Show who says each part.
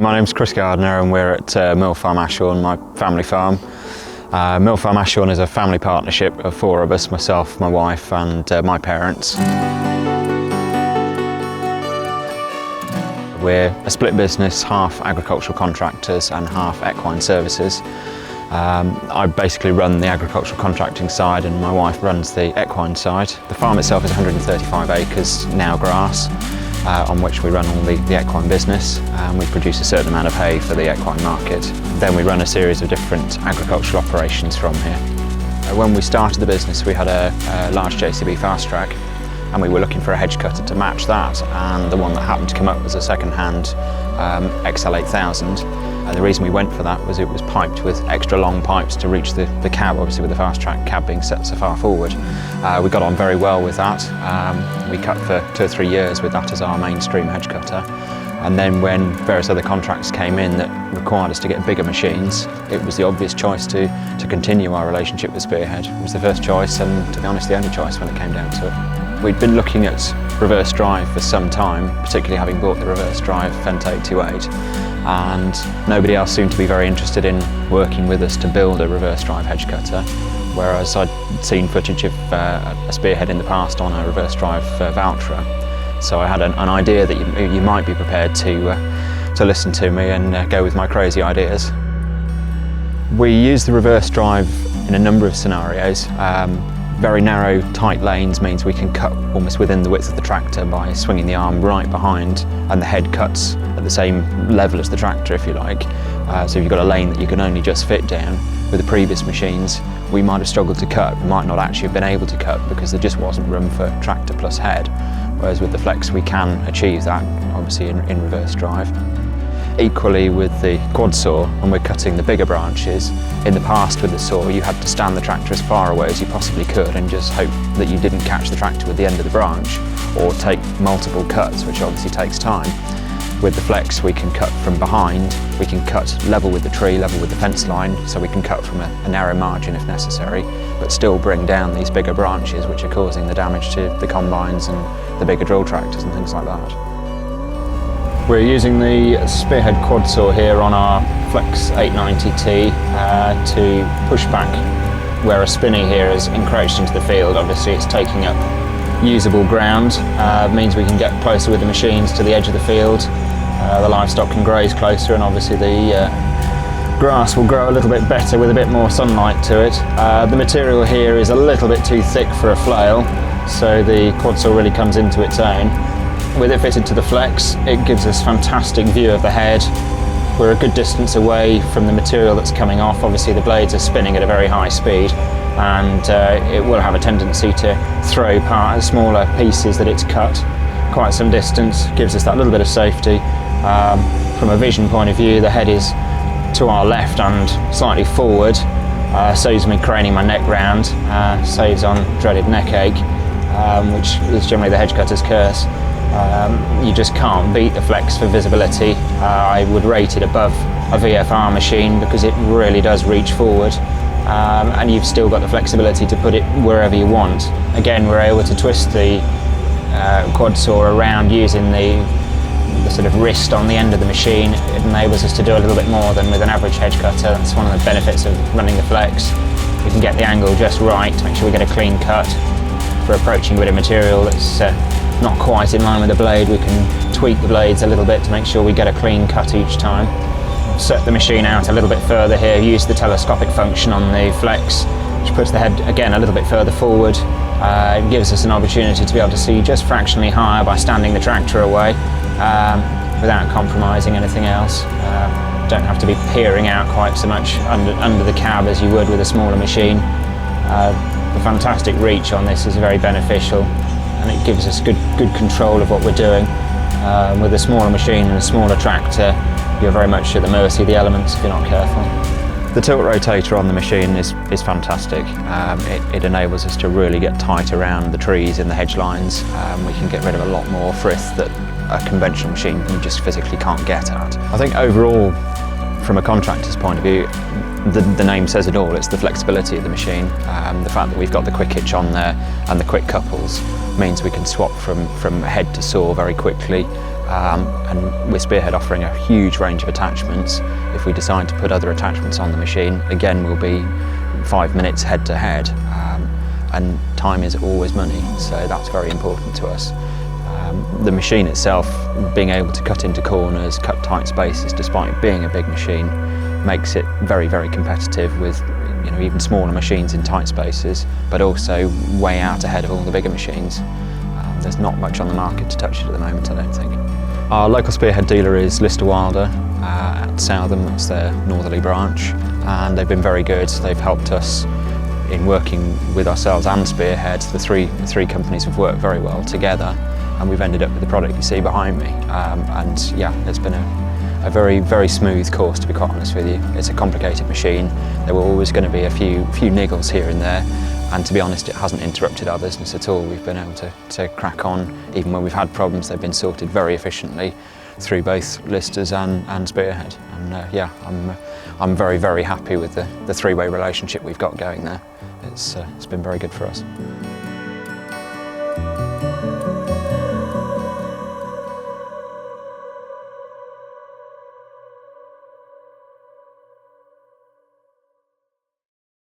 Speaker 1: My name's Gardner and we're at Mill Farm Ashorne, my family farm. Mill Farm Ashorne is a family partnership of four of us, myself, my wife and my parents. We're a split business, half agricultural contractors and half equine services. I basically run the agricultural contracting side and my wife runs the equine side. The farm itself is 135 acres, now grass, on which we run all the equine business. We produce a certain amount of hay for the equine market. Then we run a series of different agricultural operations from here. When we started the business we had a large JCB fast track and we were looking for a hedge cutter to match that, and the one that happened to come up was a second-hand XL8000. And the reason we went for that was it was piped with extra long pipes to reach the cab, obviously with the fast track cab being set so far forward. We got on very well with that. We cut for 2 or 3 years with that as our mainstream hedge cutter. And then when various other contracts came in that required us to get bigger machines, it was the obvious choice to continue our relationship with Spearhead. It was the first choice and, to be honest, the only choice when it came down to it. We'd been looking at reverse drive for some time, particularly having bought the reverse drive Fendt 828, and nobody else seemed to be very interested in working with us to build a reverse drive hedge cutter, whereas I'd seen footage of a Spearhead in the past on a reverse drive Valtra. So I had an idea that you might be prepared to listen to me and go with my crazy ideas. We use the reverse drive in a number of scenarios. Very narrow, tight lanes means we can cut almost within the width of the tractor by swinging the arm right behind, and the head cuts at the same level as the tractor, if you like. So if you've got a lane that you can only just fit down, with the previous machines we might have struggled to cut, we might not actually have been able to cut because there just wasn't room for tractor plus head. Whereas with the Flex we can achieve that, obviously in reverse drive. Equally with the Quadsaw, when we're cutting the bigger branches, in the past with the saw you had to stand the tractor as far away as you possibly could and just hope that you didn't catch the tractor with the end of the branch, or take multiple cuts, which obviously takes time. With the Flex we can cut from behind, we can cut level with the tree, level with the fence line, so we can cut from a narrow margin if necessary, but still bring down these bigger branches which are causing the damage to the combines and the bigger drill tractors and things like that. We're using the Spearhead Quadsaw here on our Flex 890T to push back where a spinney here is encroached into the field. Obviously it's taking up usable ground, means we can get closer with the machines to the edge of the field. The livestock can graze closer and obviously the grass will grow a little bit better with a bit more sunlight to it. The material here is a little bit too thick for a flail, so the Quadsaw really comes into its own. With it fitted to the Flex, it gives us fantastic view of the head. We're a good distance away from the material that's coming off. Obviously the blades are spinning at a very high speed and it will have a tendency to throw smaller pieces that it's cut quite some distance. Gives us that little bit of safety. From a vision point of view, the head is to our left and slightly forward. Saves me craning my neck round, saves on dreaded neck ache, which is generally the hedge cutter's curse. You just can't beat the Flex for visibility. I would rate it above a VFR machine because it really does reach forward, and you've still got the flexibility to put it wherever you want. Again, we're able to twist the Quadsaw around using the sort of wrist on the end of the machine. It enables us to do a little bit more than with an average hedge cutter. That's one of the benefits of running the Flex. We can get the angle just right to make sure we get a clean cut. For approaching a bit of material that's not quite in line with the blade, we can tweak the blades a little bit to make sure we get a clean cut each time. Set the machine out a little bit further here, use the telescopic function on the Flex, which puts the head again a little bit further forward. It gives us an opportunity to be able to see just fractionally higher by standing the tractor away without compromising anything else. Don't have to be peering out quite so much under the cab as you would with a smaller machine. The fantastic reach on this is very beneficial and it gives us good control of what we're doing. With a smaller machine and a smaller tractor, you're very much at the mercy of the elements if you're not careful. The tilt rotator on the machine is fantastic. It enables us to really get tight around the trees in the hedge lines. We can get rid of a lot more frith that a conventional machine you just physically can't get at. I think overall, from a contractor's point of view, the name says it all. It's the flexibility of the machine, the fact that we've got the quick hitch on there and the quick couples means we can swap from head to saw very quickly. And with Spearhead offering a huge range of attachments, if we decide to put other attachments on the machine, again we'll be 5 minutes head to head, and time is always money, so that's very important to us. The machine itself, being able to cut into corners, cut tight spaces despite being a big machine, makes it very, very competitive with even smaller machines in tight spaces, but also way out ahead of all the bigger machines. There's not much on the market to touch it at the moment, I don't think. Our local Spearhead dealer is Lister Wilder at Southam, that's their northerly branch, and they've been very good. They've helped us in working with ourselves and Spearhead. The three companies have worked very well together, and we've ended up with the product you see behind me. And yeah, it's been a very, very smooth course, to be quite honest with you. It's a complicated machine. There were always going to be a few niggles here and there, and to be honest, it hasn't interrupted our business at all. We've been able to crack on. Even when we've had problems, they've been sorted very efficiently through both Listers and Spearhead. And yeah, I'm very, very happy with the three-way relationship we've got going there. It's been very good for us.